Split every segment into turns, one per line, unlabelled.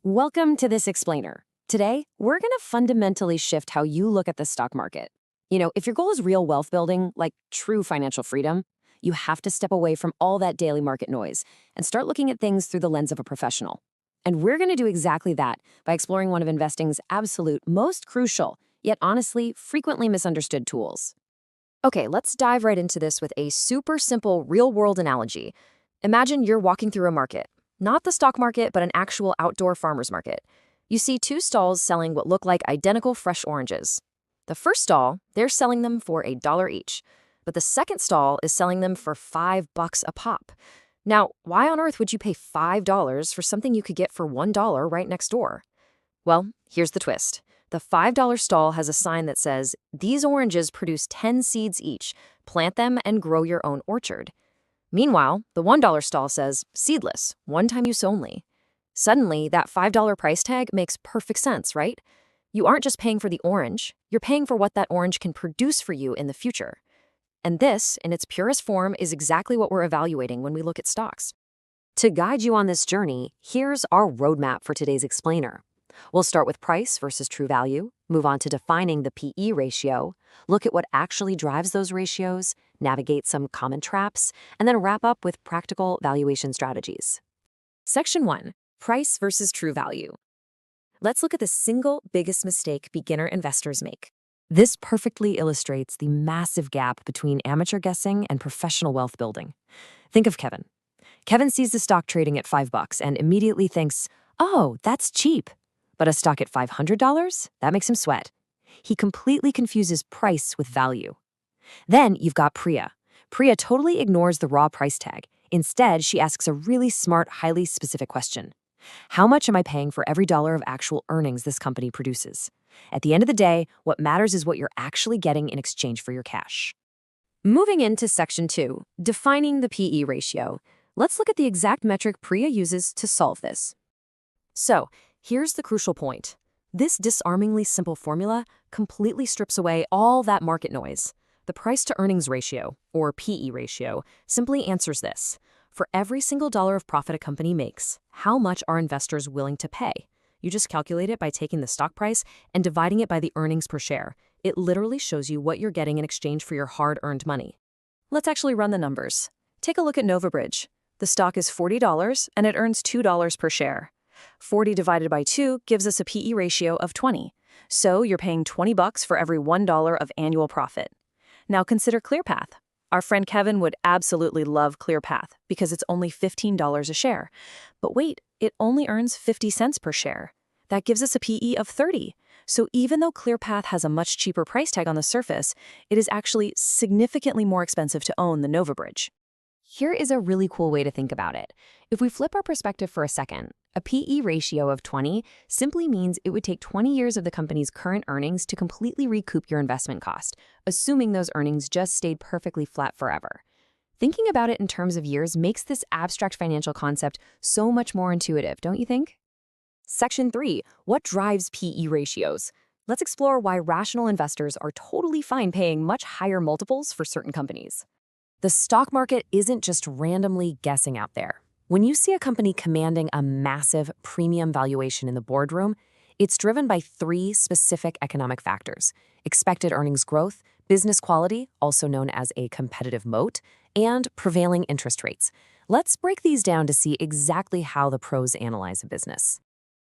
Welcome to This Explainer. Today, we're going to fundamentally shift how you look at the stock market. If your goal is real wealth building, like true financial freedom, you have to step away from all that daily market noise and start looking at things through the lens of a professional. And we're going to do exactly that by exploring one of investing's absolute most crucial, yet honestly, frequently misunderstood tools. Okay, let's dive right into this with a super simple real-world analogy. Imagine you're walking through a market. Not the stock market, but an actual outdoor farmer's market. You see two stalls selling what look like identical fresh oranges. The first stall, they're selling them for $1 each, but the second stall is selling them for $5 a pop. Now, why on earth would you pay $5 for something you could get for $1 right next door? Well, here's the twist. The $5 stall has a sign that says, "These oranges produce 10 seeds each. Plant them and grow your own orchard." Meanwhile, the $1 stall says, "Seedless, one-time use only." Suddenly, that $5 price tag makes perfect sense, right? You aren't just paying for the orange, you're paying for what that orange can produce for you in the future. And this, in its purest form, is exactly what we're evaluating when we look at stocks. To guide you on this journey, here's our roadmap for today's explainer. We'll start with price versus true value, move on to defining the PE ratio, look at what actually drives those ratios, navigate some common traps, and then wrap up with practical valuation strategies. Section 1. Price versus true value. Let's look at the single biggest mistake beginner investors make. This perfectly illustrates the massive gap between amateur guessing and professional wealth building. Think of Kevin. Kevin sees the stock trading at $5 and immediately thinks, "Oh, that's cheap." But a stock at $500? That makes him sweat. He completely confuses price with value. Then you've got Priya. Priya totally ignores the raw price tag. Instead, she asks a really smart, highly specific question. How much am I paying for every dollar of actual earnings this company produces? At the end of the day, what matters is what you're actually getting in exchange for your cash. Moving into Section 2, defining the PE ratio. Let's look at the exact metric Priya uses to solve this. So, here's the crucial point. This disarmingly simple formula completely strips away all that market noise. The price-to-earnings ratio, or PE ratio, simply answers this. For every single dollar of profit a company makes, how much are investors willing to pay? You just calculate it by taking the stock price and dividing it by the earnings per share. It literally shows you what you're getting in exchange for your hard-earned money. Let's actually run the numbers. Take a look at NovaBridge. The stock is $40 and it earns $2 per share. 40 divided by 2 gives us a PE ratio of 20. So you're paying $20 for every $1 of annual profit. Now consider ClearPath. Our friend Kevin would absolutely love ClearPath because it's only $15 a share. But wait, it only earns 50 cents per share. That gives us a PE of 30. So even though ClearPath has a much cheaper price tag on the surface, it is actually significantly more expensive to own than NovaBridge. Here is a really cool way to think about it. If we flip our perspective for a second, a PE ratio of 20 simply means it would take 20 years of the company's current earnings to completely recoup your investment cost, assuming those earnings just stayed perfectly flat forever. Thinking about it in terms of years makes this abstract financial concept so much more intuitive, don't you think? Section 3. What drives PE ratios? Let's explore why rational investors are totally fine paying much higher multiples for certain companies. The stock market isn't just randomly guessing out there. When you see a company commanding a massive premium valuation in the boardroom, it's driven by 3 specific economic factors: expected earnings growth, business quality, also known as a competitive moat, and prevailing interest rates. Let's break these down to see exactly how the pros analyze a business.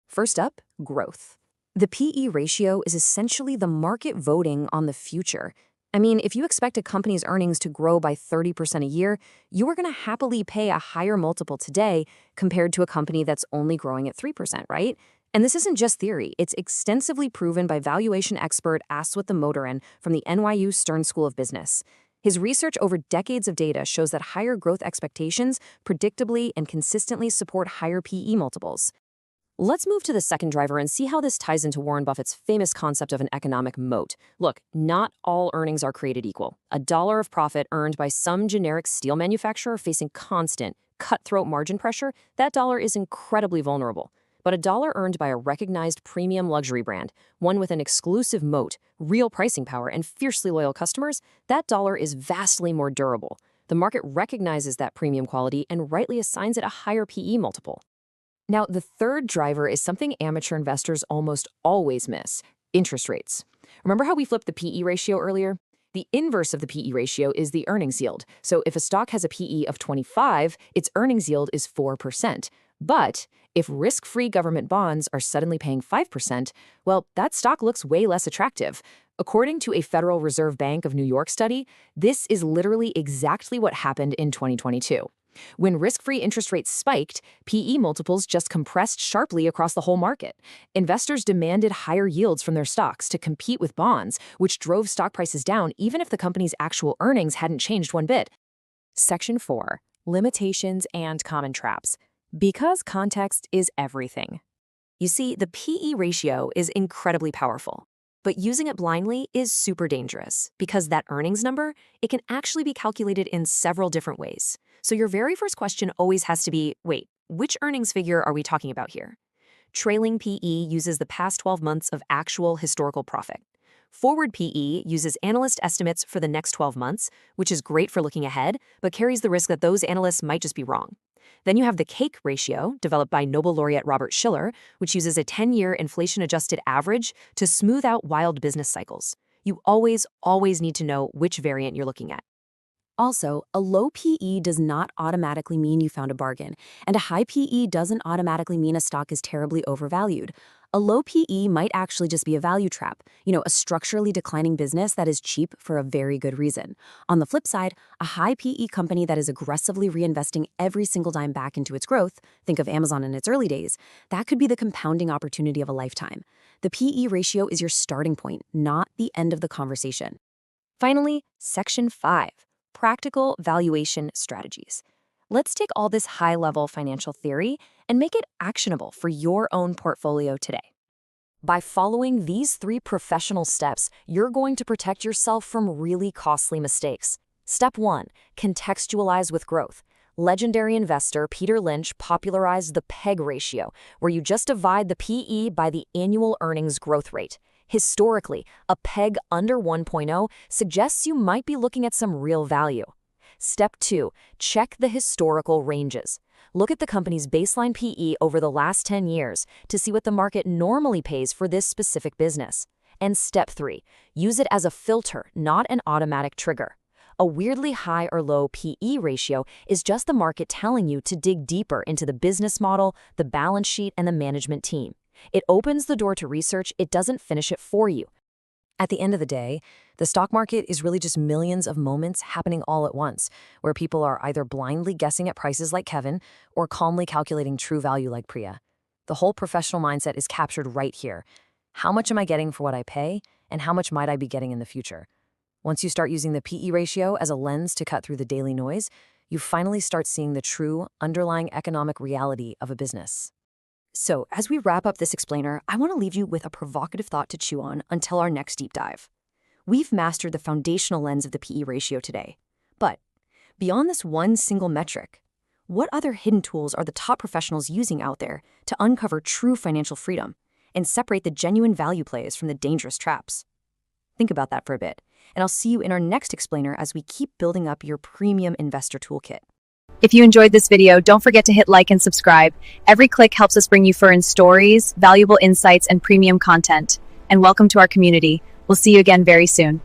First up, growth. The PE ratio is essentially the market voting on the future. I mean, if you expect a company's earnings to grow by 30% a year, you are going to happily pay a higher multiple today compared to a company that's only growing at 3%, right? And this isn't just theory. It's extensively proven by valuation expert Aswath Damodaran from the NYU Stern School of Business. His research over decades of data shows that higher growth expectations predictably and consistently support higher PE multiples. Let's move to the second driver and see how this ties into Warren Buffett's famous concept of an economic moat. Look, not all earnings are created equal. A dollar of profit earned by some generic steel manufacturer facing constant, cutthroat margin pressure, that dollar is incredibly vulnerable. But a dollar earned by a recognized premium luxury brand, one with an exclusive moat, real pricing power, and fiercely loyal customers, that dollar is vastly more durable. The market recognizes that premium quality and rightly assigns it a higher PE multiple. Now, the third driver is something amateur investors almost always miss: interest rates. Remember how we flipped the PE ratio earlier? The inverse of the PE ratio is the earnings yield. So if a stock has a PE of 25, its earnings yield is 4%. But if risk-free government bonds are suddenly paying 5%, well, that stock looks way less attractive. According to a Federal Reserve Bank of New York study, this is literally exactly what happened in 2022. When risk-free interest rates spiked, PE multiples just compressed sharply across the whole market. Investors demanded higher yields from their stocks to compete with bonds, which drove stock prices down even if the company's actual earnings hadn't changed one bit. Section 4. Limitations and common traps. Because context is everything. You see, the PE ratio is incredibly powerful, but using it blindly is super dangerous because that earnings number, it can actually be calculated in several different ways. So your very first question always has to be, wait, which earnings figure are we talking about here? Trailing PE uses the past 12 months of actual historical profit. Forward PE uses analyst estimates for the next 12 months, which is great for looking ahead, but carries the risk that those analysts might just be wrong. Then you have the cake ratio, developed by Nobel laureate Robert Shiller, which uses a 10-year inflation-adjusted average to smooth out wild business cycles. You always need to know which variant you're looking at. Also, a low PE does not automatically mean you found a bargain, and a high PE doesn't automatically mean a stock is terribly overvalued. A low PE might actually just be a value trap, a structurally declining business that is cheap for a very good reason. On the flip side, a high PE company that is aggressively reinvesting every single dime back into its growth, think of Amazon in its early days, that could be the compounding opportunity of a lifetime. The PE ratio is your starting point, not the end of the conversation. Finally, Section 5. Practical valuation strategies. Let's take all this high-level financial theory and make it actionable for your own portfolio today. By following these 3 professional steps, you're going to protect yourself from really costly mistakes. Step 1. Contextualize with growth. Legendary investor Peter Lynch popularized the PEG ratio, where you just divide the PE by the annual earnings growth rate. Historically, a PEG under 1.0 suggests you might be looking at some real value. Step 2. Check the historical ranges. Look at the company's baseline PE over the last 10 years to see what the market normally pays for this specific business. And Step 3. Use it as a filter, not an automatic trigger. A weirdly high or low PE ratio is just the market telling you to dig deeper into the business model, the balance sheet, and the management team. It opens the door to research, it doesn't finish it for you. At the end of the day, the stock market is really just millions of moments happening all at once, where people are either blindly guessing at prices like Kevin or calmly calculating true value like Priya. The whole professional mindset is captured right here. How much am I getting for what I pay, and how much might I be getting in the future? Once you start using the PE ratio as a lens to cut through the daily noise, you finally start seeing the true underlying economic reality of a business. So, as we wrap up this explainer, I want to leave you with a provocative thought to chew on until our next deep dive. We've mastered the foundational lens of the PE ratio today. But beyond this one single metric, what other hidden tools are the top professionals using out there to uncover true financial freedom and separate the genuine value plays from the dangerous traps? Think about that for a bit, and I'll see you in our next explainer as we keep building up your premium investor toolkit.
If you enjoyed this video, don't forget to hit like and subscribe. Every click helps us bring you fun stories, valuable insights, and premium content. And welcome to our community. We'll see you again very soon.